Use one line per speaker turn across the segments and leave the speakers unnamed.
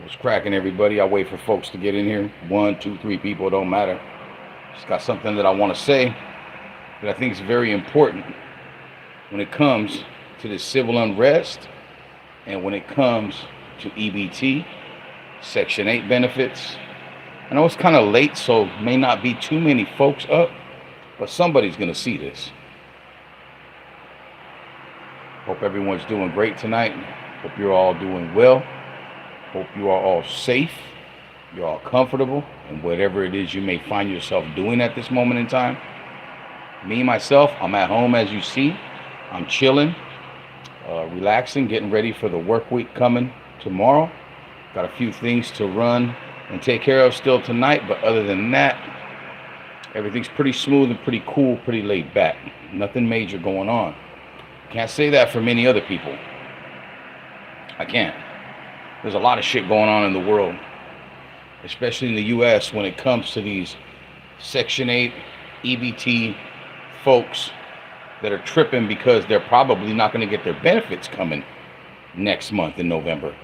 What's cracking, everybody? I wait for folks to get in here. 1, 2, 3 people, don't matter. Just got something that I want to say that I think is very important when it comes to this civil unrest and when it comes to EBT, Section 8 benefits. I know it's kind of late, so may not be too many folks up, but somebody's going to see this. Hope everyone's doing great tonight. Hope you're all doing well. Hope you are all safe. You're all comfortable in whatever it is you may find yourself doing at this moment in time. Me, myself, I'm at home as you see. I'm chilling, relaxing, getting ready for the work week coming tomorrow. Got a few things to run and take care of still tonight, but other than that, everything's pretty smooth and pretty cool, pretty laid back. Nothing major going on. Can't say that for many other people. I can't. There's a lot of shit going on in the world, especially in the U.S. when it comes to these Section 8 EBT folks that are tripping because they're probably not going to get their benefits coming next month in November.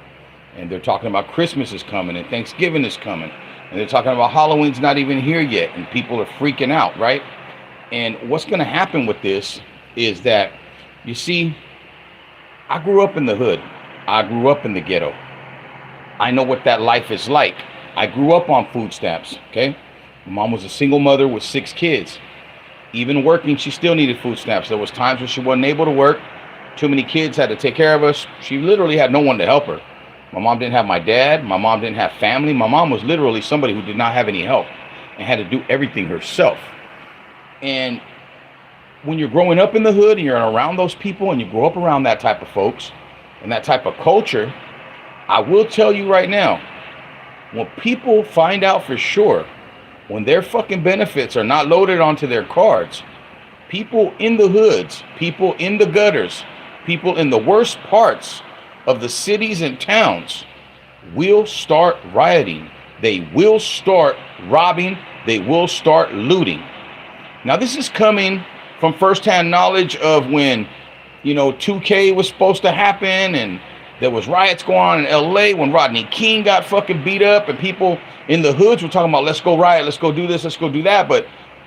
And they're talking about Christmas is coming and Thanksgiving is coming. And they're talking about Halloween's not even here yet. And people are freaking out, right? And what's going to happen with this is that, you see, I grew up in the hood. I grew up in the ghetto. I know what that life is like. I grew up on food stamps, okay? My mom was a single mother with 6 kids. Even working, she still needed food stamps. There was times when she wasn't able to work. Too many kids had to take care of us. She literally had no one to help her. My mom didn't have my dad. My mom didn't have family. My mom was literally somebody who did not have any help and had to do everything herself. And when you're growing up in the hood and you're around those people and you grow up around that type of folks and that type of culture, I will tell you right now, when people find out for sure, when their fucking benefits are not loaded onto their cards, people in the hoods, people in the gutters, people in the worst parts of the cities and towns will start rioting. They will start robbing. They will start looting. Now, this is coming from firsthand knowledge of when, 2K was supposed to happen and there was riots going on in LA when Rodney King got fucking beat up and people in the hoods were talking about, let's go riot, let's go do this, let's go do that. But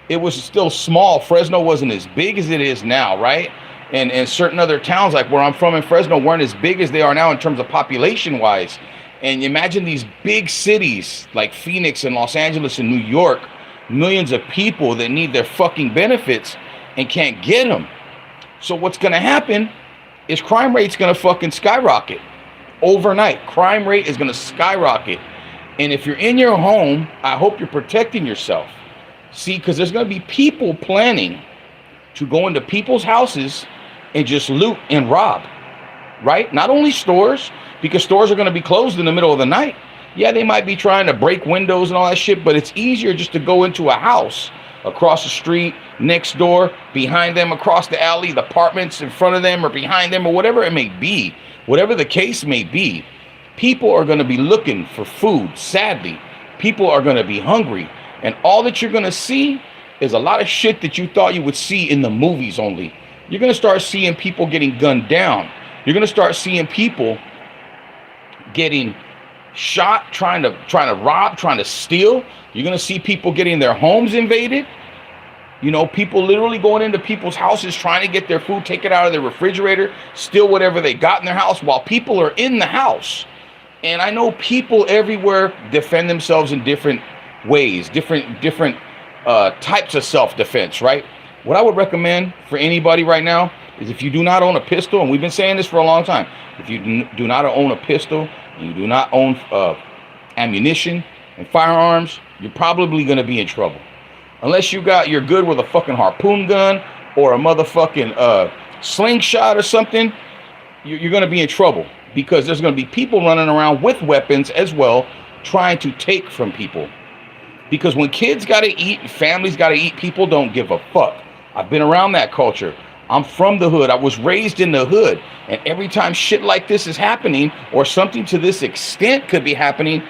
it was still small. Fresno wasn't as big as it is now, right? And certain other towns like where I'm from in Fresno weren't as big as they are now in terms of population wise. And imagine these big cities like Phoenix and Los Angeles and New York, millions of people that need their fucking benefits and can't get them. So what's going to happen is crime rate's going to fucking skyrocket overnight. Crime rate is going to skyrocket. And if you're in your home, I hope you're protecting yourself. See, because there's going to be people planning to go into people's houses and just loot and rob, right? Not only stores, because stores are going to be closed in the middle of the night. Yeah, they might be trying to break windows and all that shit, but it's easier just to go into a house across the street, next door, behind them, across the alley, the apartments in front of them or behind them or whatever it may be, whatever the case may be. People are going to be looking for food, sadly. People are going to be hungry. And all that you're going to see is a lot of shit that you thought you would see in the movies only. You're going to start seeing people getting gunned down. You're going to start seeing people getting shot, trying to rob, trying to steal. You're going to see people getting their homes invaded. People literally going into people's houses trying to get their food, take it out of their refrigerator, steal whatever they got in their house while people are in the house. And I know people everywhere defend themselves in different ways, different types of self-defense, right? What I would recommend for anybody right now is if you do not own a pistol, and we've been saying this for a long time, if you do not own a pistol and you do not own ammunition and firearms, you're probably going to be in trouble. Unless you're good with a fucking harpoon gun or a motherfucking slingshot or something, you're going to be in trouble because there's going to be people running around with weapons as well trying to take from people. Because when kids got to eat, families got to eat, people don't give a fuck. I've been around that culture. I'm from the hood. I was raised in the hood. And every time shit like this is happening or something to this extent could be happening,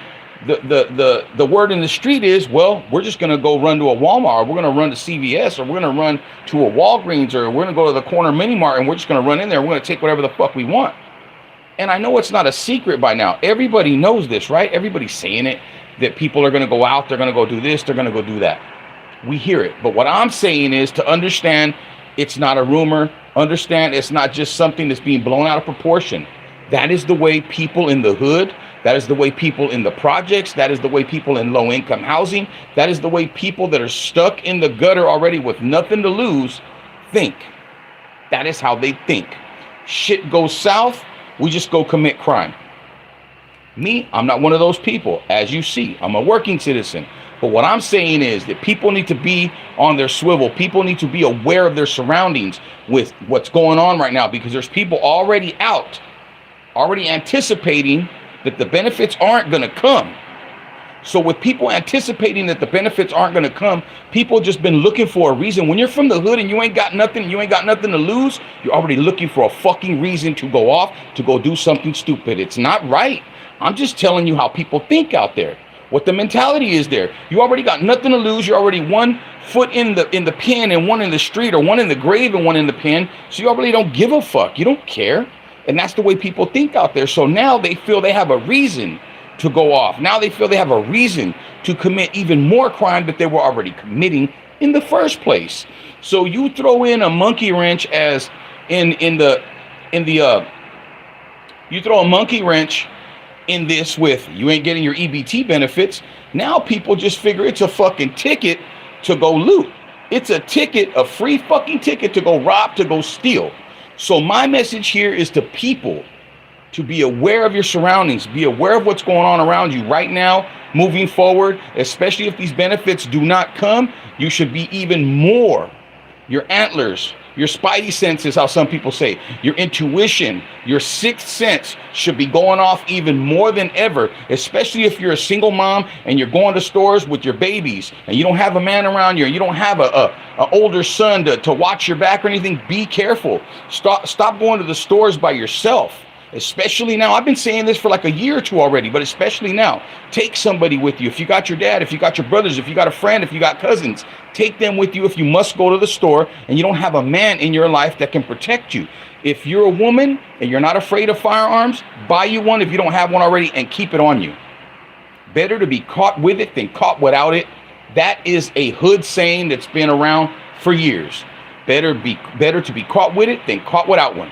the word in the street is, well, we're just going to go run to a Walmart, or we're going to run to CVS, or we're going to run to a Walgreens, or we're going to go to the corner mini mart and we're just going to run in there and we're going to take whatever the fuck we want. And I know it's not a secret by now. Everybody knows this, right? Everybody's saying it, that people are going to go out, they're going to go do this, they're going to go do that. We hear it. But what I'm saying is to understand it's not a rumor. Understand it's not just something that's being blown out of proportion. That is the way people in the hood, that is the way people in the projects, that is the way people in low-income housing, that is the way people that are stuck in the gutter already with nothing to lose think. That is how they think. Shit goes south, we just go commit crime. Me, I'm not one of those people. As you see, I'm a working citizen. But what I'm saying is that people need to be on their swivel. People need to be aware of their surroundings with what's going on right now, because there's people already out, already anticipating that the benefits aren't going to come. So with people anticipating that the benefits aren't going to come, people just been looking for a reason. When you're from the hood and you ain't got nothing, you ain't got nothing to lose, you're already looking for a fucking reason to go off, to go do something stupid. It's not right. I'm just telling you how people think out there, what the mentality is there. You already got nothing to lose. You're already 1 foot in the pen and 1 in the street, or 1 in the grave and 1 in the pen. So you already don't give a fuck. You don't care. And that's the way people think out there. So now they feel they have a reason to go off. Now they feel they have a reason to commit even more crime that they were already committing in the first place. So you throw in a monkey wrench as you throw a monkey wrench in this with you ain't getting your EBT benefits. Now people just figure it's a fucking ticket to go loot. It's a ticket, a free fucking ticket to go rob, to go steal. So my message here is to people to be aware of your surroundings, be aware of what's going on around you right now, moving forward, especially if these benefits do not come. You should be even more, your antlers, your spidey senses, how some people say, your intuition, your sixth sense should be going off even more than ever, especially if you're a single mom and you're going to stores with your babies and you don't have a man around you, and you don't have a older son to watch your back or anything. Be careful. Stop going to the stores by yourself. Especially now, I've been saying this for like a year or two already, but especially now, take somebody with you. If you got your dad, if you got your brothers, if you got a friend, if you got cousins, take them with you if you must go to the store and you don't have a man in your life that can protect you. If you're a woman and you're not afraid of firearms, buy you one if you don't have one already and keep it on you. Better to be caught with it than caught without it. That is a hood saying that's been around for years. Better to be caught with it than caught without one.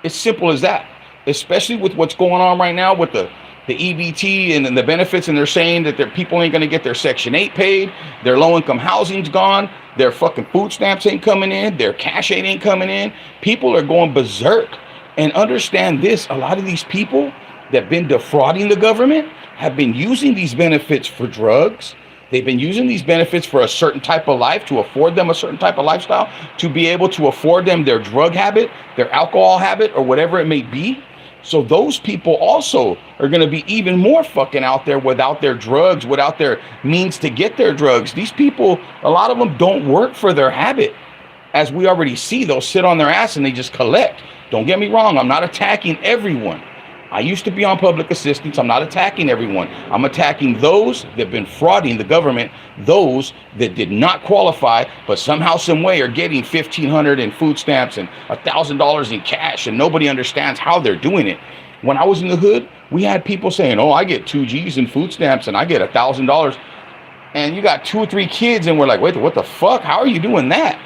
It's simple as that, especially with what's going on right now with the EBT and the benefits, and they're saying that their people ain't going to get their Section 8 paid, their low-income housing's gone, their fucking food stamps ain't coming in, their cash aid ain't coming in. People are going berserk. And understand this, a lot of these people that have been defrauding the government have been using these benefits for drugs. They've been using these benefits for a certain type of life, to afford them a certain type of lifestyle, to be able to afford them their drug habit, their alcohol habit, or whatever it may be. So those people also are going to be even more fucking out there without their drugs, without their means to get their drugs. These people, a lot of them don't work for their habit. As we already see, they'll sit on their ass and they just collect. Don't get me wrong. I'm not attacking everyone. I used to be on public assistance. I'm not attacking everyone. I'm attacking those that have been frauding the government, those that did not qualify, but somehow, some way are getting $1,500 in food stamps and $1,000 in cash, and nobody understands how they're doing it. When I was in the hood, we had people saying, oh, I get 2 G's in food stamps and I get $1,000. And you got 2 or 3 kids and we're like, wait, what the fuck? How are you doing that?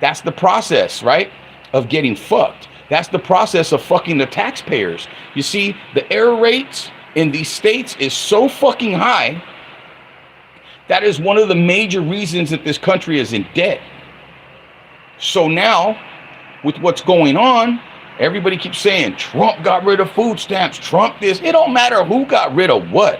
That's the process, right, of getting fucked. That's the process of fucking the taxpayers. You see, the error rates in these states is so fucking high. That is one of the major reasons that this country is in debt. So now, with what's going on, everybody keeps saying, Trump got rid of food stamps, Trump this. It don't matter who got rid of what.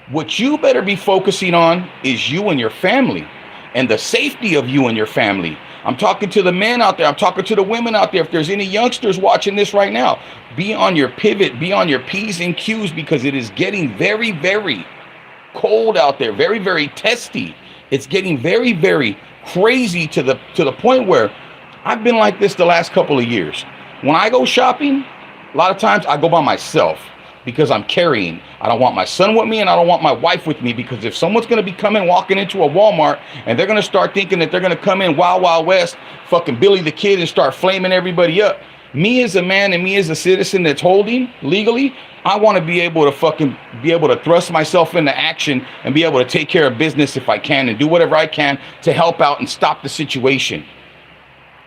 What you better be focusing on is you and your family, and the safety of you and your family. I'm talking to the men out there. I'm talking to the women out there. If there's any youngsters watching this right now, be on your pivot, be on your P's and Q's, because it is getting very, very cold out there. Very, very testy. It's getting very, very crazy to the point where I've been like this the last couple of years. When I go shopping, a lot of times I go by myself because I'm carrying. I don't want my son with me and I don't want my wife with me, because if someone's going to be walking into a Walmart and they're going to start thinking that they're going to come in Wild Wild West, fucking Billy the Kid, and start flaming everybody up, Me as a man and me as a citizen that's holding legally, I want to be able to thrust myself into action and be able to take care of business if I can and do whatever I can to help out and stop the situation.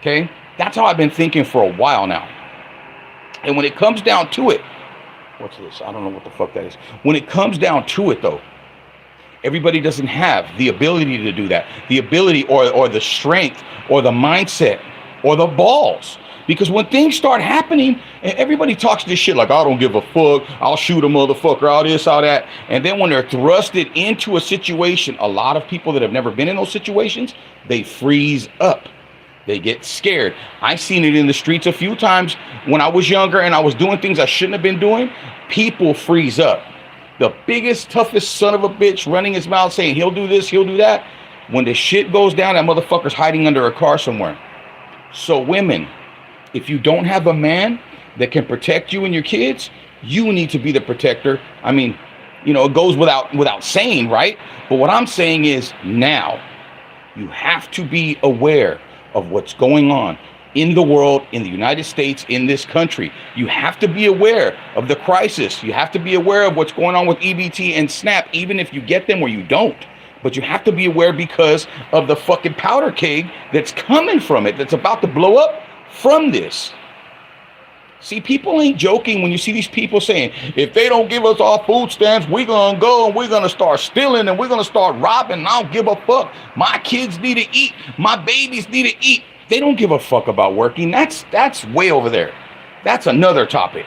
Okay? That's how I've been thinking for a while now. And when it comes down to it, what's this? I don't know what the fuck that is. When it comes down to it, though, everybody doesn't have the ability to do that. The ability or the strength or the mindset or the balls. Because when things start happening, everybody talks this shit like, I don't give a fuck, I'll shoot a motherfucker, all this, all that. And then when they're thrusted into a situation, a lot of people that have never been in those situations, they freeze up. They get scared. I've seen it in the streets a few times when I was younger and I was doing things I shouldn't have been doing. People freeze up. The biggest, toughest son of a bitch running his mouth saying he'll do this, he'll do that. When the shit goes down, that motherfucker's hiding under a car somewhere. So women, if you don't have a man that can protect you and your kids, you need to be the protector. I mean, you know, it goes without saying, right? But what I'm saying is now you have to be aware of what's going on in the world, in the United States, in this country. You have to be aware of the crisis. You have to be aware of what's going on with EBT and SNAP, even if you get them or you don't. But you have to be aware because of the fucking powder keg that's coming from it, that's about to blow up from this. See, people ain't joking when you see these people saying, if they don't give us our food stamps, we're going to go and we're going to start stealing and we're going to start robbing. And I don't give a fuck. My kids need to eat. My babies need to eat. They don't give a fuck about working. That's way over there. That's another topic.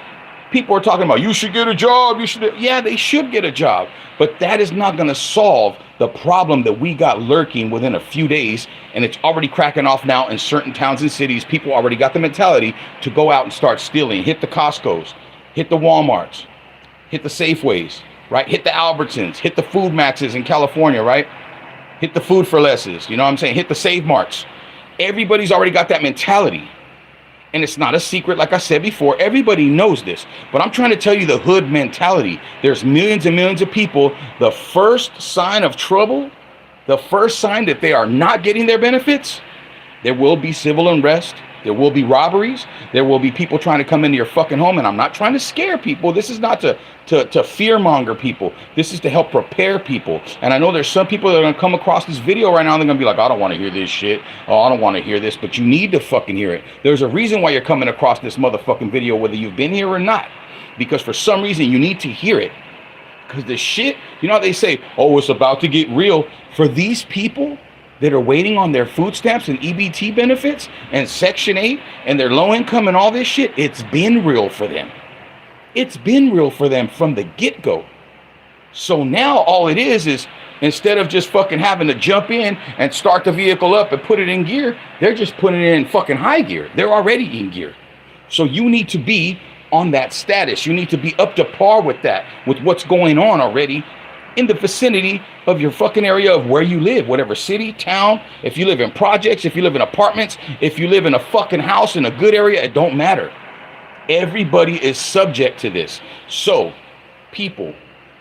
People are talking about, you should get a job. Yeah, they should get a job. But that is not going to solve the problem that we got lurking within a few days. And it's already cracking off now in certain towns and cities. People already got the mentality to go out and start stealing. Hit the Costco's, hit the Walmarts, hit the Safeways, right? Hit the Albertsons, hit the Food Maxes in California, right? Hit the Food for Lesses. You know what I'm saying? Hit the Save Marts. Everybody's already got that mentality. And it's not a secret, like I said before. Everybody knows this. But I'm trying to tell you the hood mentality. There's millions and millions of people. The first sign of trouble, the first sign that they are not getting their benefits, there will be civil unrest. There will be robberies. There will be people trying to come into your fucking home. And I'm not trying to scare people. This is not to fearmonger people. This is to help prepare people. And I know there's some people that are going to come across this video right now and they're going to be like, I don't want to hear this shit. Oh, I don't want to hear this. But you need to fucking hear it. There's a reason why you're coming across this motherfucking video, whether you've been here or not. Because for some reason you need to hear it. Because the shit, you know how they say, oh, it's about to get real. For these people that are waiting on their food stamps and EBT benefits and Section 8 and their low income and all this shit, it's been real for them. It's been real for them from the get-go. So now all it is instead of just fucking having to jump in and start the vehicle up and put it in gear, they're just putting it in fucking high gear. They're already in gear. So you need to be on that status. You need to be up to par with that, with what's going on already in the vicinity of your fucking area of where you live, whatever city, town, if you live in projects, if you live in apartments, if you live in a fucking house in a good area, it don't matter. Everybody is subject to this. So, people,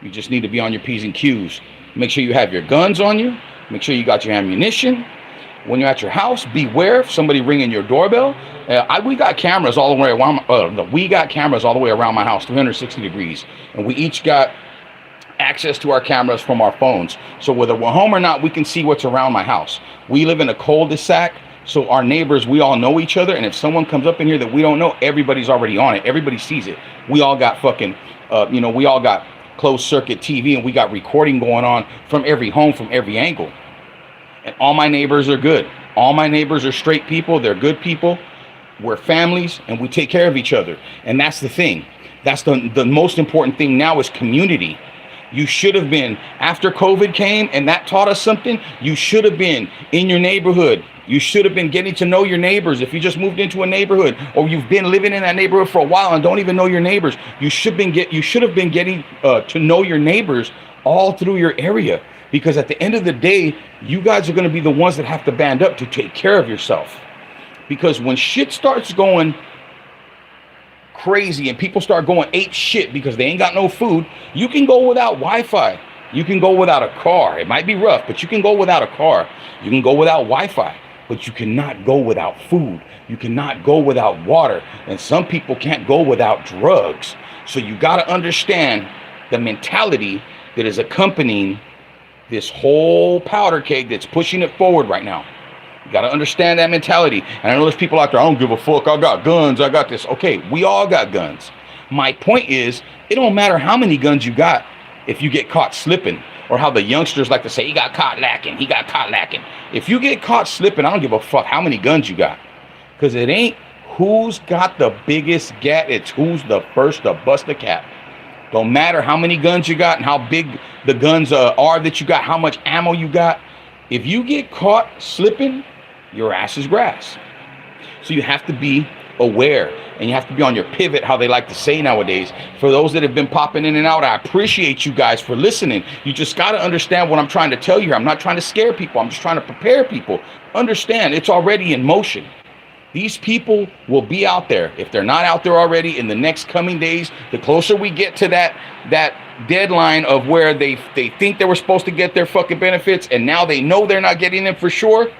you just need to be on your P's and Q's. Make sure you have your guns on you. Make sure you got your ammunition. When you're at your house, beware if somebody ringing your doorbell. We got cameras all the way around. We got cameras all the way around my house, 360 degrees, and we each got access to our cameras from our phones. So whether we're home or not, we can see what's around my house. We live in a cul-de-sac, so our neighbors, we all know each other. And if someone comes up in here that we don't know, everybody's already on it. Everybody sees it. We all got fucking, we all got closed circuit TV and we got recording going on from every home, from every angle. And all my neighbors are good. All my neighbors are straight people. They're good people. We're families and we take care of each other. And that's the thing. That's the most important thing now is community. You should have been, after COVID came and that taught us something, you should have been in your neighborhood. You should have been getting to know your neighbors. If you just moved into a neighborhood or you've been living in that neighborhood for a while and don't even know your neighbors, you should have been getting to know your neighbors all through your area. Because at the end of the day, you guys are going to be the ones that have to band up to take care of yourself. Because when shit starts going crazy and people start going ape shit because they ain't got no food, you can go without Wi-Fi. You can go without a car. It might be rough, but you can go without a car. You can go without Wi-Fi. but you cannot go without food. You cannot go without water. And some people can't go without drugs. So you got to understand the mentality that is accompanying this whole powder keg that's pushing it forward right now. You got to understand that mentality. And I know there's people out there, I don't give a fuck, I got guns, I got this. Okay, we all got guns. My point is, it don't matter how many guns you got if you get caught slipping. Or how the youngsters like to say, he got caught lacking, he got caught lacking. If you get caught slipping, I don't give a fuck how many guns you got. Because it ain't who's got the biggest gat, it's who's the first to bust a cap. Don't matter how many guns you got and how big the guns are that you got, how much ammo you got. If you get caught slipping, your ass is grass. So you have to be aware, and you have to be on your pivot, how they like to say nowadays. For those that have been popping in and out, I appreciate you guys for listening. You just got to understand what I'm trying to tell you here. I'm not trying to scare people. I'm just trying to prepare people. Understand, it's already in motion. These people will be out there. If they're not out there already in the next coming days, the closer we get to that deadline of where they think they were supposed to get their fucking benefits, and now they know they're not getting them for sure.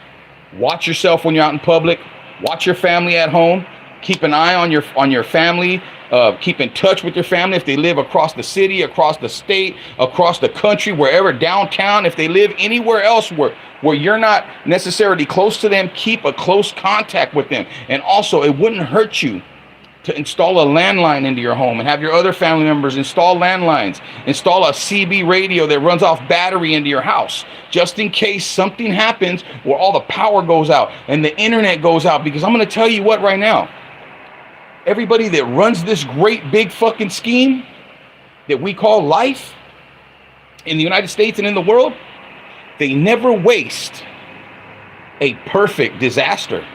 Watch yourself when you're out in public. Watch your family at home. Keep an eye on your family. Keep in touch with your family if they live across the city, across the state, across the country, wherever, downtown. If they live anywhere else where you're not necessarily close to them, keep a close contact with them. And also, it wouldn't hurt you to install a landline into your home and have your other family members install landlines. Install a CB radio that runs off battery into your house, just in case something happens where all the power goes out and the internet goes out. Because I'm going to tell you what right now, everybody that runs this great big fucking scheme that we call life in the United States and in the world, they never waste a perfect disaster.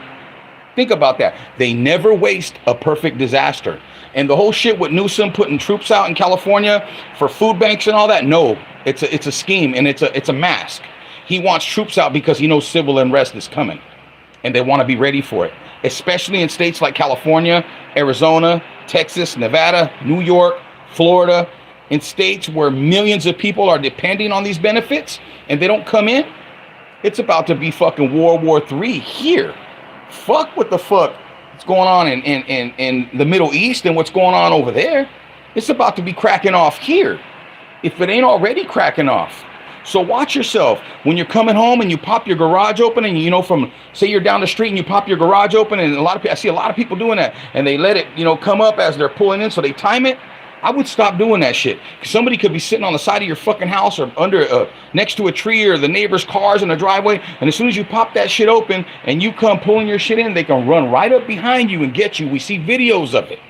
Think about that. They never waste a perfect disaster. And the whole shit with Newsom putting troops out in California for food banks and all that, no, it's a scheme, and it's a mask. He wants troops out because he knows civil unrest is coming, and they want to be ready for it, especially in states like California, Arizona, Texas, Nevada, New York, Florida, in states where millions of people are depending on these benefits and they don't come in. It's about to be fucking World War III here. Fuck what the fuck is going on in the Middle East and what's going on over there. It's about to be cracking off here, if it ain't already cracking off. So watch yourself when you're coming home and you pop your garage open, and from, say you're down the street and you pop your garage open, and I see a lot of people doing that, and they let it come up as they're pulling in, so they time it. I would stop doing that shit. Somebody could be sitting on the side of your fucking house or under next to a tree or the neighbor's cars in the driveway, and as soon as you pop that shit open and you come pulling your shit in, they can run right up behind you and get you. We see videos of it.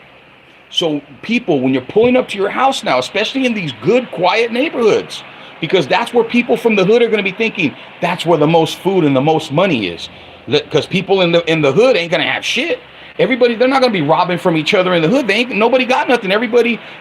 So people, when you're pulling up to your house now, especially in these good, quiet neighborhoods, because that's where people from the hood are going to be thinking that's where the most food and the most money is, because people in the hood ain't going to have shit. Everybody, they're not going to be robbing from each other in the hood. Nobody got nothing.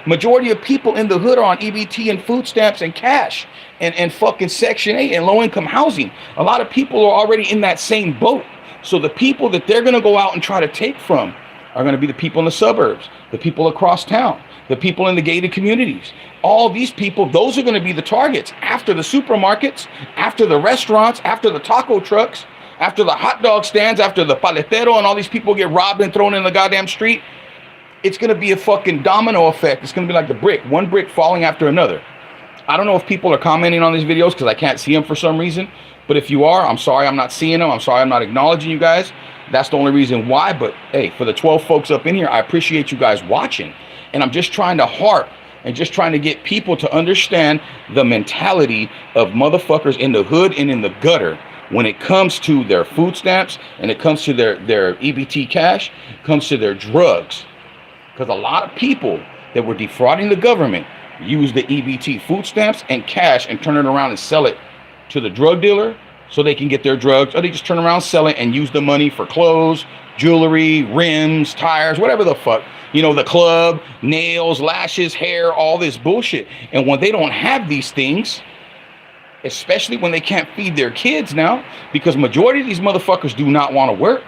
Majority of people in the hood are on EBT and food stamps and cash and fucking Section 8 and low-income housing. A lot of people are already in that same boat. So the people that they're going to go out and try to take from are going to be the people in the suburbs, the people across town, the people in the gated communities. All these people, those are going to be the targets after the supermarkets, after the restaurants, after the taco trucks, after the hot dog stands, after the paletero and all these people get robbed and thrown in the goddamn street. It's going to be a fucking domino effect. It's going to be like the brick, one brick falling after another. I don't know if people are commenting on these videos because I can't see them for some reason. But if you are, I'm sorry I'm not seeing them. I'm sorry I'm not acknowledging you guys. That's the only reason why. But hey, for the 12 folks up in here, I appreciate you guys watching. And I'm just trying to harp and just trying to get people to understand the mentality of motherfuckers in the hood and in the gutter when it comes to their food stamps and it comes to their EBT cash, comes to their drugs. Because a lot of people that were defrauding the government use the EBT food stamps and cash and turn it around and sell it to the drug dealer so they can get their drugs, or they just turn around, sell it, and use the money for clothes, jewelry, rims, tires, whatever the fuck. The club, nails, lashes, hair, all this bullshit. And when they don't have these things, especially when they can't feed their kids now, because majority of these motherfuckers do not want to work.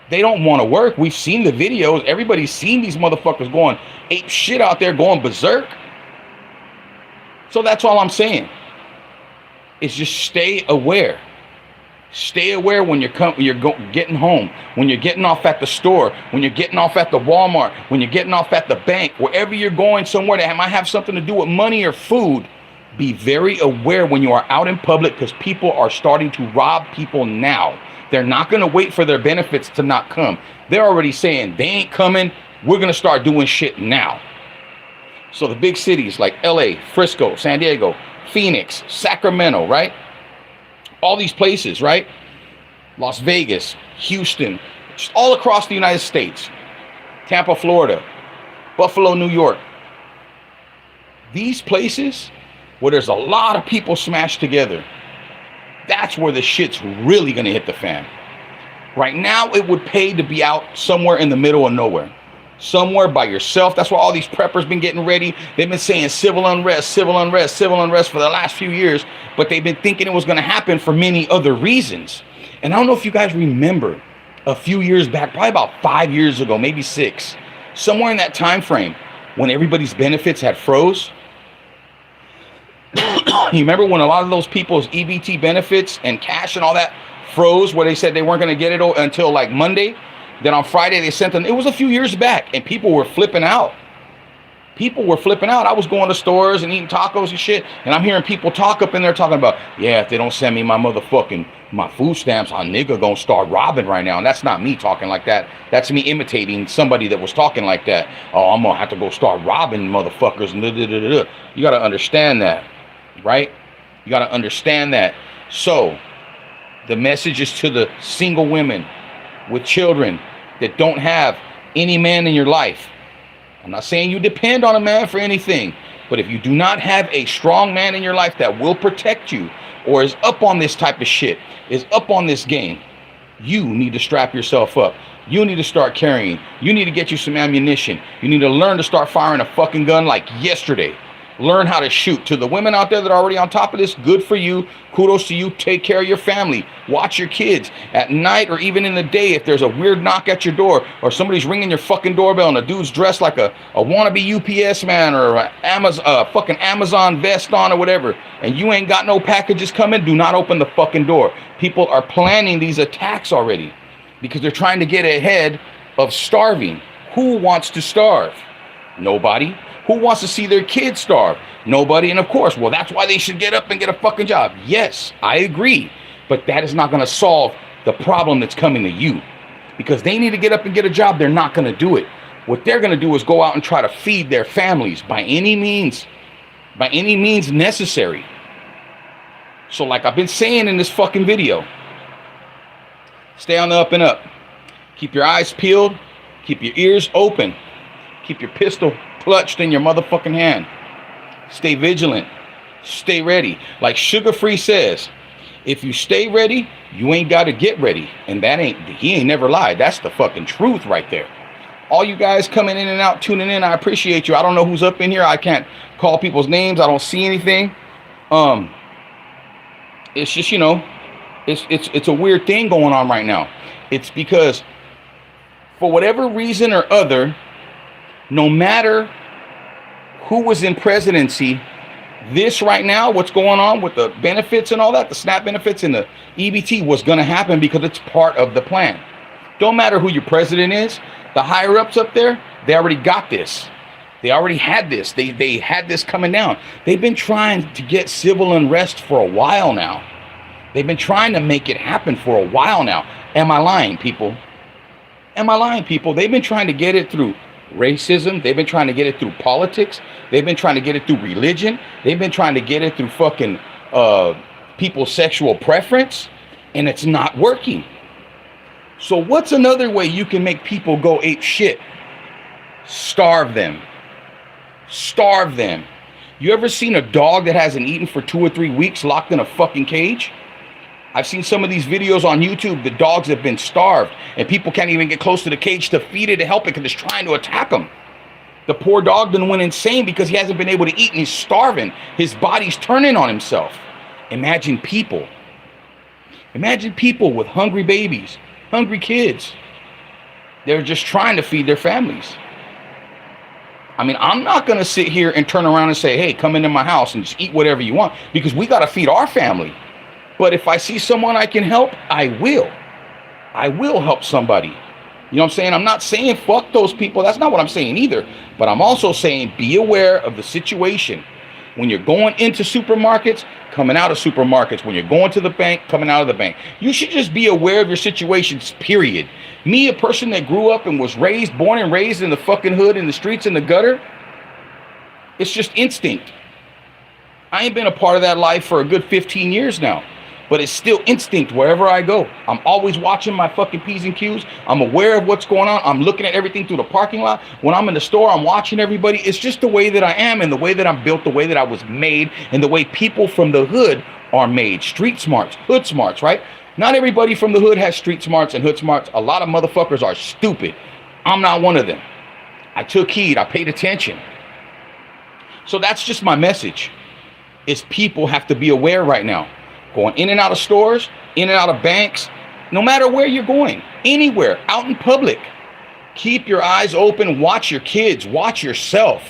They don't want to work. We've seen the videos. Everybody's seen these motherfuckers going ape shit out there, going berserk. So that's all I'm saying. Is just stay aware. Stay aware when getting home, when you're getting off at the store, when you're getting off at the Walmart, when you're getting off at the bank, wherever you're going somewhere that might have something to do with money or food. Be very aware when you are out in public, because people are starting to rob people now. They're not going to wait for their benefits to not come. They're already saying they ain't coming. We're going to start doing shit now. So the big cities like LA, Frisco, San Diego, Phoenix, Sacramento, right? All these places, right? Las Vegas, Houston, just all across the United States. Tampa, Florida, Buffalo, New York. These places where there's a lot of people smashed together, that's where the shit's really going to hit the fan. Right now, it would pay to be out somewhere in the middle of nowhere. Somewhere by yourself. That's why all these preppers been getting ready. They've been saying civil unrest, civil unrest, civil unrest for the last few years, but they've been thinking it was going to happen for many other reasons. And I don't know if you guys remember a few years back, probably about 5 years ago, maybe 6, somewhere in that time frame when everybody's benefits had froze. You remember when a lot of those people's EBT benefits and cash and all that froze, where they said they weren't going to get it until like Monday? Then on Friday they sent them. It was a few years back, and people were flipping out. People were flipping out. I was going to stores and eating tacos and shit, and I'm hearing people talk up in there talking about, yeah, if they don't send me my food stamps, a nigga gonna start robbing right now. And that's not me talking like that. That's me imitating somebody that was talking like that. Oh, I'm gonna have to go start robbing motherfuckers. You gotta understand that, right? You gotta understand that. So the message is to the single women with children that don't have any man in your life. I'm not saying you depend on a man for anything, but if you do not have a strong man in your life that will protect you, or is up on this type of shit, is up on this game, you need to strap yourself up. You need to start carrying. You need to get you some ammunition. You need to learn to start firing a fucking gun like yesterday. Learn how to shoot. To the women out there that are already on top of this, good for you. Kudos to you. Take care of your family. Watch your kids. At night or even in the day, if there's a weird knock at your door, or somebody's ringing your fucking doorbell and a dude's dressed like a wannabe UPS man, or a fucking Amazon vest on or whatever, and you ain't got no packages coming, do not open the fucking door. People are planning these attacks already because they're trying to get ahead of starving. Who wants to starve? Nobody. Who wants to see their kids starve? Nobody. And of course, well, that's why they should get up and get a fucking job. Yes, I agree. But that is not going to solve the problem that's coming to you. Because they need to get up and get a job. They're not going to do it. What they're going to do is go out and try to feed their families by any means necessary. So like I've been saying in this fucking video, stay on the up and up. Keep your eyes peeled. Keep your ears open. Keep your pistol clutched in your motherfucking hand. Stay vigilant. Stay ready. Like Sugar Free says, if you stay ready, you ain't got to get ready. And he ain't never lied. That's the fucking truth right there. All you guys coming in and out, tuning in, I appreciate you. I don't know who's up in here. I can't call people's names. I don't see anything. It's just, it's a weird thing going on right now. It's because for whatever reason or other, no matter who was in presidency, this right now, what's going on with the benefits and all that, the SNAP benefits and the EBT was going to happen because it's part of the plan. Don't matter who your president is, the higher ups up there, they already got this. They already had this. They had this coming down. They've been trying to get civil unrest for a while now. They've been trying to make it happen for a while now. Am I lying, people? Am I lying, people? They've been trying to get it through racism. They've been trying to get it through politics. They've been trying to get it through religion. They've been trying to get it through fucking people's sexual preference, and it's not working. So what's another way you can make people go ape shit? Starve them. Starve them. You ever seen a dog that hasn't eaten for 2 or 3 weeks locked in a fucking cage? I've seen some of these videos on YouTube. The dogs have been starved, and people can't even get close to the cage to feed it, to help it, because it's trying to attack them. The poor dog then went insane because he hasn't been able to eat, and he's starving. His body's turning on himself. Imagine people. Imagine people with hungry babies, hungry kids. They're just trying to feed their families. I mean, I'm not going to sit here and turn around and say, hey, come into my house and just eat whatever you want, because we got to feed our family. But if I see someone I can help, I will. I will help somebody. You know what I'm saying? I'm not saying fuck those people. That's not what I'm saying either. But I'm also saying be aware of the situation. When you're going into supermarkets, coming out of supermarkets. When you're going to the bank, coming out of the bank. You should just be aware of your situations, period. Me, a person that grew up and was born and raised in the fucking hood, in the streets, in the gutter, it's just instinct. I ain't been a part of that life for a good 15 years now. But it's still instinct wherever I go. I'm always watching my fucking P's and Q's. I'm aware of what's going on. I'm looking at everything through the parking lot. When I'm in the store, I'm watching everybody. It's just the way that I am and the way that I'm built, the way that I was made, and the way people from the hood are made. Street smarts, hood smarts, right? Not everybody from the hood has street smarts and hood smarts. A lot of motherfuckers are stupid. I'm not one of them. I took heed. I paid attention. So that's just my message, is people have to be aware right now. Going in and out of stores, in and out of banks, no matter where you're going, anywhere, out in public. Keep your eyes open, watch your kids, watch yourself,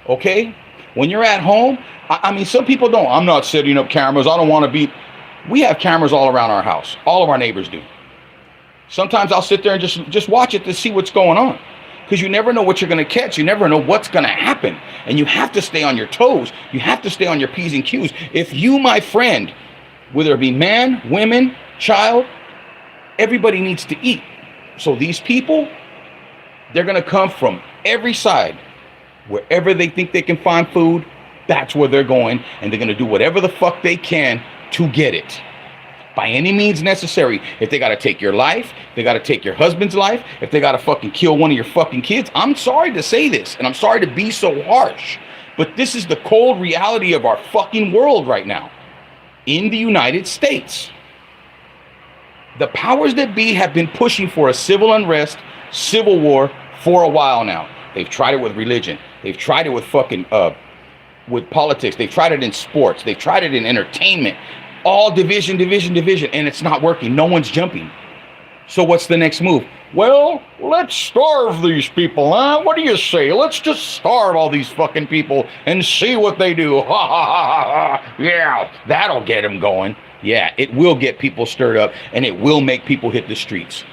okay? When you're at home, I mean, some people don't. I'm not setting up cameras. I don't want to be. We have cameras all around our house. All of our neighbors do. Sometimes I'll sit there and just watch it to see what's going on. Because you never know what you're going to catch. You never know what's going to happen. And you have to stay on your toes. You have to stay on your P's and Q's. If you, my friend, whether it be man, women, child, everybody needs to eat. So these people, they're going to come from every side. Wherever they think they can find food, that's where they're going. And they're going to do whatever the fuck they can to get it. By any means necessary. If they got to take your life, they got to take your husband's life, if they got to fucking kill one of your fucking kids. I'm sorry to say this, and I'm sorry to be so harsh, but this is the cold reality of our fucking world right now. In the United States, the powers that be have been pushing for a civil unrest, civil war for a while now. They've tried it with religion. They've tried it with fucking, with politics. They've tried it in sports. They've tried it in entertainment. All division, and it's not working. No one's jumping. So what's the next move? Well, let's starve these people, huh? What do you say? Let's just starve all these fucking people and see what they do. Ha ha ha ha. Yeah, that'll get them going. Yeah, it will get people stirred up, and it will make people hit the streets.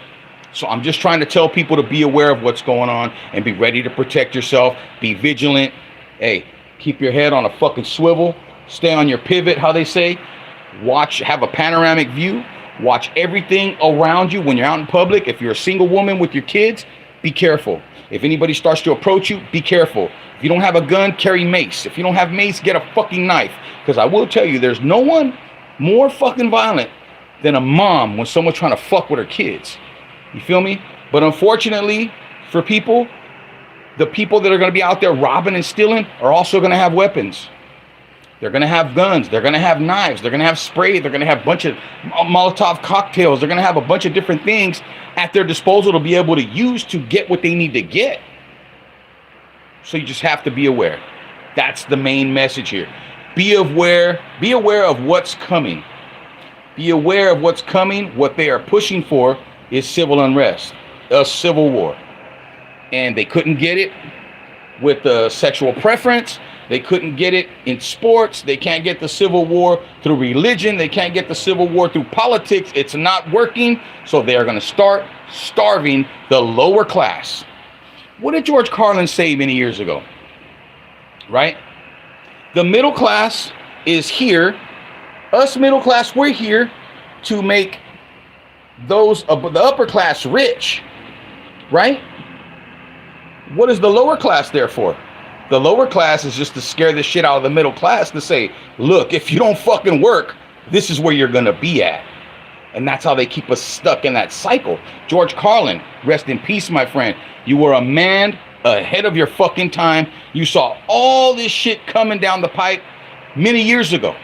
So I'm just trying to tell people to be aware of what's going on and be ready to protect yourself. Be vigilant. Hey, keep your head on a fucking swivel. Stay on your pivot, how they say. Watch, have a panoramic view. Watch everything around you when you're out in public. If you're a single woman with your kids, be careful. If anybody starts to approach you, be careful. If you don't have a gun, carry mace. If you don't have mace, get a fucking knife. Because I will tell you, there's no one more fucking violent than a mom when someone's trying to fuck with her kids. You feel me? But unfortunately, for people, the people that are going to be out there robbing and stealing are also going to have weapons. They're going to have guns. They're going to have knives. They're going to have spray. They're going to have a bunch of Molotov cocktails. They're going to have a bunch of different things at their disposal to be able to use to get what they need to get. So you just have to be aware. That's the main message here. Be aware. Be aware of what's coming. Be aware of what's coming. What they are pushing for is civil unrest, a civil war. And they couldn't get it with the sexual preference. They couldn't get it in sports. They can't get the civil war through religion. They can't get the civil war through politics. It's not working. So they are going to start starving the lower class. What did George Carlin say many years ago? Right? The middle class is here. Us middle class, we're here to make those the upper class rich. Right? What is the lower class there for? The lower class is just to scare the shit out of the middle class to say, look, if you don't fucking work, this is where you're going to be at. And that's how they keep us stuck in that cycle. George Carlin, rest in peace, my friend. You were a man ahead of your fucking time. You saw all this shit coming down the pipe many years ago.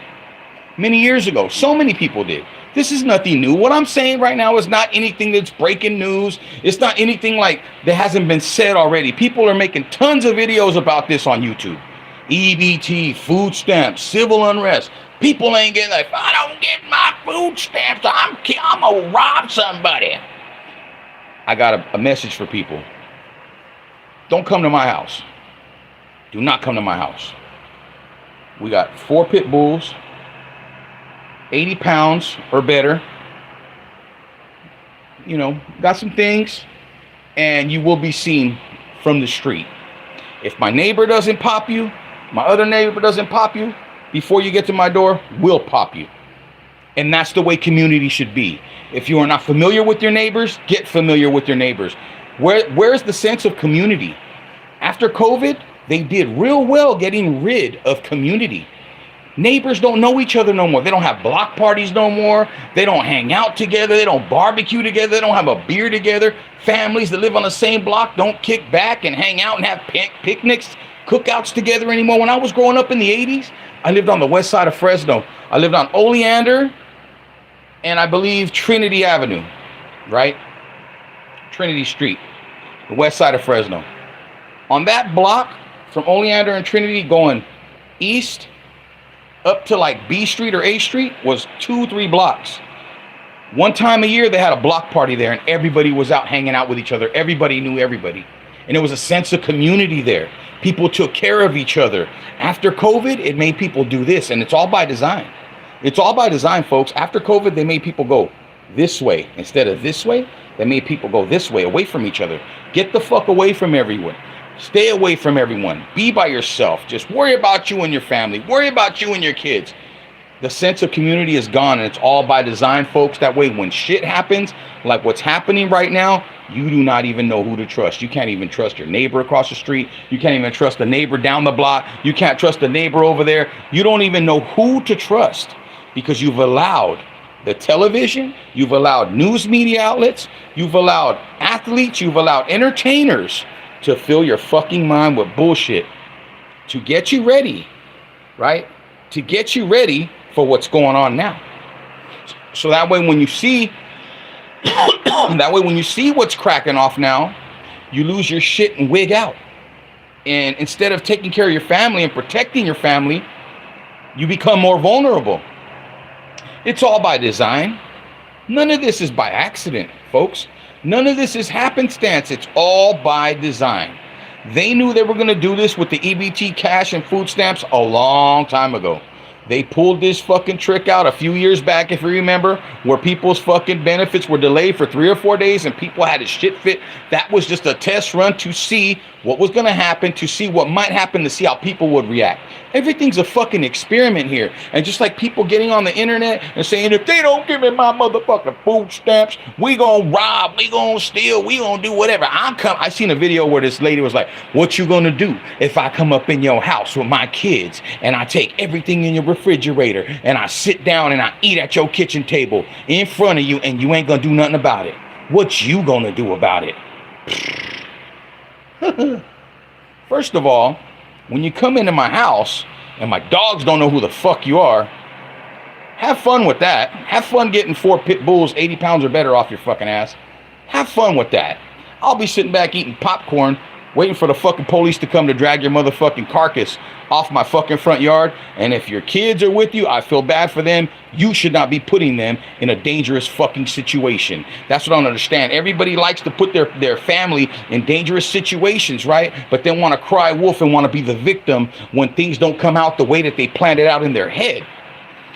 Many years ago. So many people did. This is nothing new. What I'm saying right now is not anything that's breaking news. It's not anything like that hasn't been said already. People are making tons of videos about this on YouTube. EBT, food stamps, civil unrest. People ain't getting like, if I don't get my food stamps, I'm gonna rob somebody. I got a message for people. Don't come to my house. Do not come to my house. We got 4 pit bulls. 80 pounds or better, got some things, and you will be seen from the street. If my neighbor doesn't pop you, my other neighbor doesn't pop you, before you get to my door, we'll pop you. And that's the way community should be. If you are not familiar with your neighbors, get familiar with your neighbors. Where's the sense of community? After COVID, they did real well getting rid of community. Neighbors don't know each other no more. They don't have block parties no more. They don't hang out together. They don't barbecue together. They don't have a beer together. Families that live on the same block don't kick back and hang out and have picnics, cookouts together anymore. When I was growing up in the 80s, I lived on the west side of Fresno. I lived on Oleander and I believe Trinity Avenue, right? Trinity Street, the west side of Fresno. On that block from Oleander and Trinity going east up to like B Street or A Street was 2-3 blocks. One time a year, they had a block party there and everybody was out hanging out with each other. Everybody knew everybody. And there was a sense of community there. People took care of each other. After COVID, it made people do this, and it's all by design. It's all by design, folks. After COVID, they made people go this way instead of this way. They made people go this way, away from each other. Get the fuck away from everyone. Stay away from everyone. Be by yourself. Just worry about you and your family. Worry about you and your kids. The sense of community is gone, and it's all by design, folks. That way, when shit happens, like what's happening right now, you do not even know who to trust. You can't even trust your neighbor across the street. You can't even trust the neighbor down the block. You can't trust the neighbor over there. You don't even know who to trust because you've allowed the television, you've allowed news media outlets, you've allowed athletes, you've allowed entertainers to fill your fucking mind with bullshit to get you ready, right? To get you ready for what's going on now. So that way when you see what's cracking off now, you lose your shit and wig out. And instead of taking care of your family and protecting your family, you become more vulnerable. It's all by design. None of this is by accident, folks. None of this is happenstance. It's all by design. They knew they were going to do this with the EBT cash and food stamps a long time ago. They pulled this fucking trick out a few years back, if you remember, where people's fucking benefits were delayed for 3 or 4 days and people had a shit fit. That was just a test run to see what was going to happen, to see what might happen, to see how people would react. Everything's a fucking experiment here. And just like people getting on the internet and saying, if they don't give me my motherfucking food stamps, we gonna rob, we gonna steal, we gonna do whatever. I seen a video where this lady was like, what you gonna do if I come up in your house with my kids and I take everything in your refrigerator and I sit down and I eat at your kitchen table in front of you and you ain't gonna do nothing about it? What you gonna do about it? First of all, when you come into my house and my dogs don't know who the fuck you are, have fun with that. Have fun getting 4 pit bulls 80 pounds or better off your fucking ass. Have fun with that. I'll be sitting back eating popcorn, waiting for the fucking police to come to drag your motherfucking carcass off my fucking front yard. And if your kids are with you, I feel bad for them. You should not be putting them in a dangerous fucking situation. That's what I don't understand. Everybody likes to put their family in dangerous situations, right? But then want to cry wolf and want to be the victim when things don't come out the way that they planned it out in their head.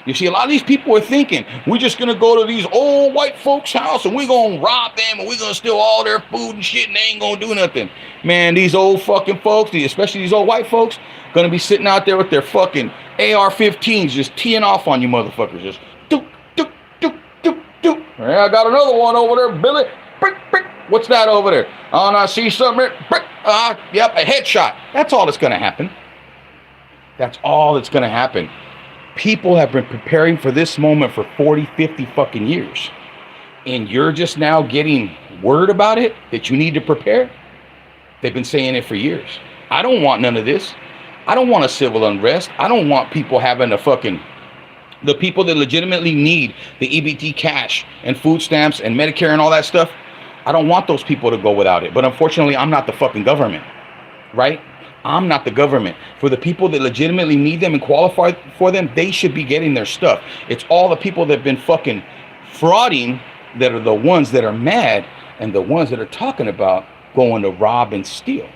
You see, a lot of these people are thinking, we're just going to go to these old white folks' house and we're going to rob them and we're going to steal all their food and shit and they ain't going to do nothing. Man, these old fucking folks, especially these old white folks, going to be sitting out there with their fucking AR-15s just teeing off on you motherfuckers. Just doop, doop, doop, doop, doop. Yeah, I got another one over there, Billy. Brick, brick. What's that over there? Oh, and I see something. Brick. Yep, a headshot. That's all that's going to happen. That's all that's going to happen. People have been preparing for this moment for 40, 50 fucking years. And you're just now getting word about it that you need to prepare? They've been saying it for years. I don't want none of this. I don't want a civil unrest. I don't want people having the people that legitimately need the EBT cash and food stamps and Medicare and all that stuff. I don't want those people to go without it. But unfortunately, I'm not the fucking government, right? I'm not the government. For the people that legitimately need them and qualify for them, they should be getting their stuff. It's all the people that have been fucking frauding that are the ones that are mad and the ones that are talking about going to rob and steal.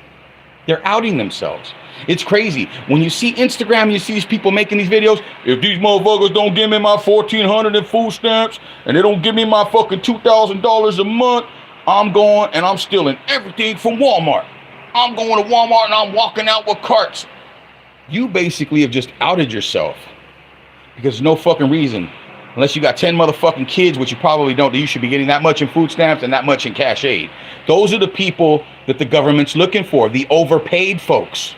They're outing themselves. It's crazy. When you see Instagram, you see these people making these videos. If these motherfuckers don't give me my $1,400 in food stamps and they don't give me my fucking $2,000 a month, I'm going and I'm stealing everything from Walmart. I'm going to Walmart and I'm walking out with carts. You basically have just outed yourself because there's no fucking reason. Unless you got 10 motherfucking kids, which you probably don't, that you should be getting that much in food stamps and that much in cash aid. Those are the people that the government's looking for, the overpaid folks.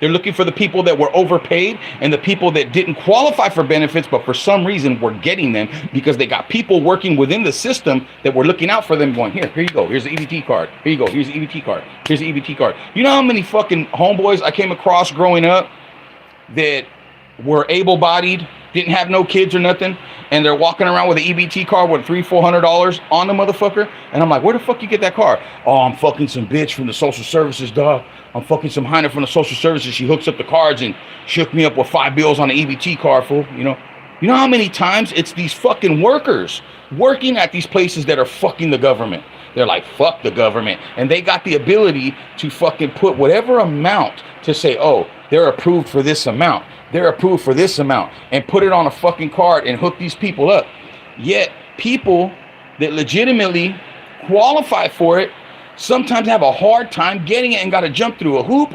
They're looking for the people that were overpaid and the people that didn't qualify for benefits, but for some reason were getting them because they got people working within the system that were looking out for them going, here you go. Here's the EBT card. Here you go. Here's the EBT card. Here's the EBT card. You know how many fucking homeboys I came across growing up that were able-bodied, didn't have no kids or nothing, and they're walking around with an EBT card with $300-400 on the motherfucker, and I'm like, where the fuck you get that card? Oh, I'm fucking some bitch from the social services, dog. I'm fucking some Heiner from the social services. She hooks up the cards and she hooked me up with 5 bills on the EBT card, fool. You know how many times it's these fucking workers working at these places that are fucking the government. They're like, fuck the government, and they got the ability to fucking put whatever amount to say, oh, they're approved for this amount. They're approved for this amount, and put it on a fucking card and hook these people up. Yet people that legitimately qualify for it sometimes have a hard time getting it and got to jump through a hoop.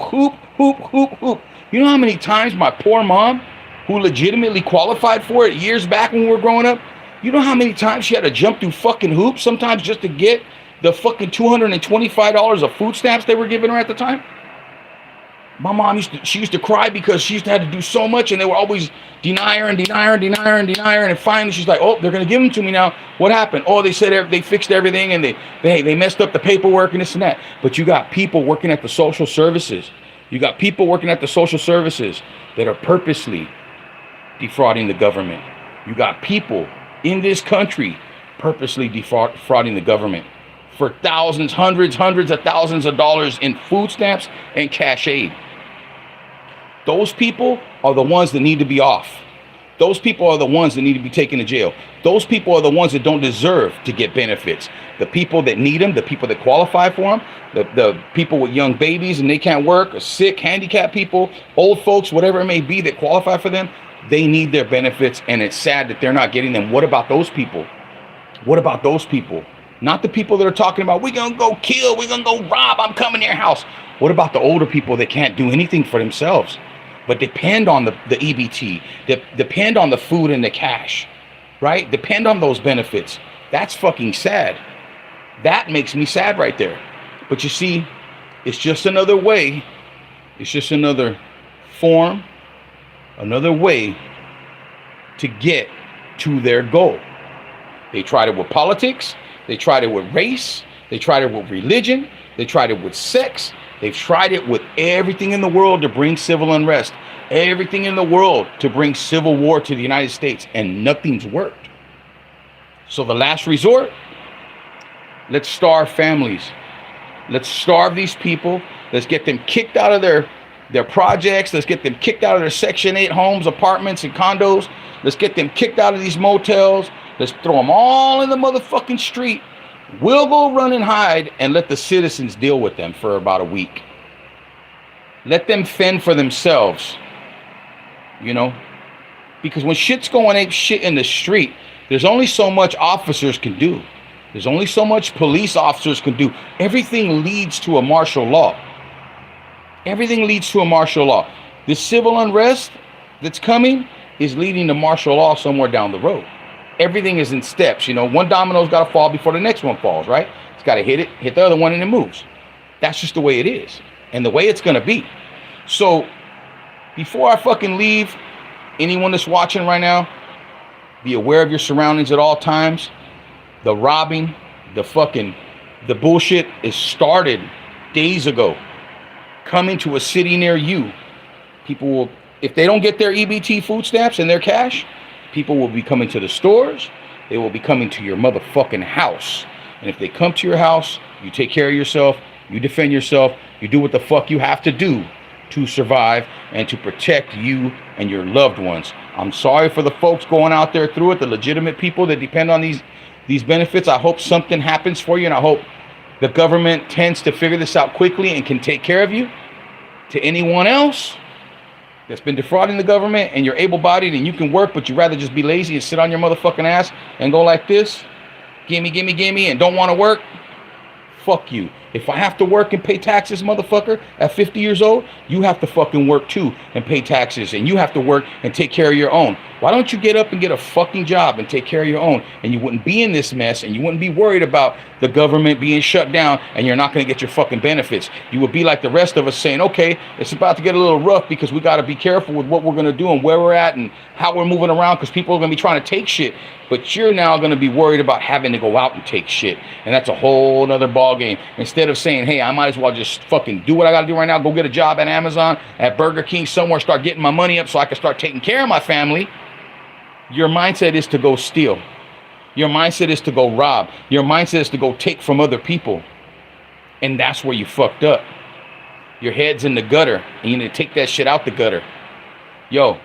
You know how many times my poor mom, who legitimately qualified for it years back when we were growing up, you know how many times she had to jump through fucking hoops sometimes just to get the fucking $225 of food stamps they were giving her at the time? My mom used to cry because she used to have to do so much, and they were always deny her, and finally she's like, oh, they're gonna give them to me now. What happened? Oh, they said they fixed everything and they messed up the paperwork and this and that. But you got people working at the social services. You got people working at the social services that are purposely defrauding the government. You got people in this country purposely defrauding the government for thousands, hundreds of thousands of dollars in food stamps and cash aid. Those people are the ones that need to be off. Those people are the ones that need to be taken to jail. Those people are the ones that don't deserve to get benefits. The people that need them, the people that qualify for them, the people with young babies and they can't work, or sick, handicapped people, old folks, whatever it may be that qualify for them, they need their benefits, and it's sad that they're not getting them. What about those people? What about those people? Not the people that are talking about, we're going to go kill, we're going to go rob, I'm coming to your house. What about the older people that can't do anything for themselves, but depend on the EBT, depend on the food and the cash, right? Depend on those benefits. That's fucking sad. That makes me sad right there. But you see, it's just another way. It's just another form, another way to get to their goal. They tried it with politics. They tried it with race. They tried it with religion. They tried it with sex. They've tried it with everything in the world to bring civil unrest, everything in the world to bring civil war to the United States, and nothing's worked. So the last resort, let's starve families. Let's starve these people. Let's get them kicked out of their projects. Let's get them kicked out of their Section 8 homes, apartments, and condos. Let's get them kicked out of these motels. Let's throw them all in the motherfucking street. We'll go run and hide and let the citizens deal with them for about a week. Let them fend for themselves, you know? Because when shit's going ape shit in the street, there's only so much officers can do. There's only so much police officers can do. Everything leads to a martial law. Everything leads to a martial law. The civil unrest that's coming is leading to martial law somewhere down the road. Everything is in steps. You know, one domino's got to fall before the next one falls, right? It's got to hit the other one, and it moves. That's just the way it is, and the way it's going to be. So before I fucking leave, anyone that's watching right now, be aware of your surroundings at all times. The robbing, the bullshit is started days ago. Coming to a city near you. People will, if they don't get their EBT food stamps and their cash, people will be coming to the stores. They will be coming to your motherfucking house. And if they come to your house, you take care of yourself, you defend yourself, you do what the fuck you have to do to survive and to protect you and your loved ones. I'm sorry for the folks going out there through it, the legitimate people that depend on these benefits. I hope something happens for you, and I hope the government tends to figure this out quickly and can take care of you. To anyone else that's been defrauding the government and you're able-bodied and you can work, but you'd rather just be lazy and sit on your motherfucking ass and go like this, gimme, gimme, gimme, and don't want to work, fuck you. If I have to work and pay taxes, motherfucker, at 50 years old, you have to fucking work too and pay taxes, and you have to work and take care of your own. Why don't you get up and get a fucking job and take care of your own, and you wouldn't be in this mess, and you wouldn't be worried about the government being shut down and you're not going to get your fucking benefits. You would be like the rest of us saying, okay, it's about to get a little rough because we got to be careful with what we're going to do and where we're at and how we're moving around because people are going to be trying to take shit. But you're now going to be worried about having to go out and take shit, and that's a whole nother ball game. Instead of saying, hey, I might as well just fucking do what I got to do right now, go get a job at Amazon, at Burger King, somewhere, start getting my money up so I can start taking care of my family. Your mindset is to go steal. Your mindset is to go rob. Your mindset is to go take from other people. And that's where you fucked up. Your head's in the gutter, and you need to take that shit out the gutter. Yo,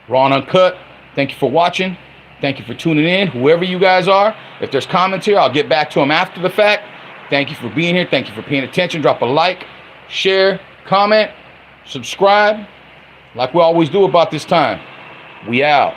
Raw and Uncut, thank you for watching. Thank you for tuning in, whoever you guys are. If there's comments here, I'll get back to them after the fact. Thank you for being here. Thank you for paying attention. Drop a like, share, comment, subscribe, like we always do about this time. We out.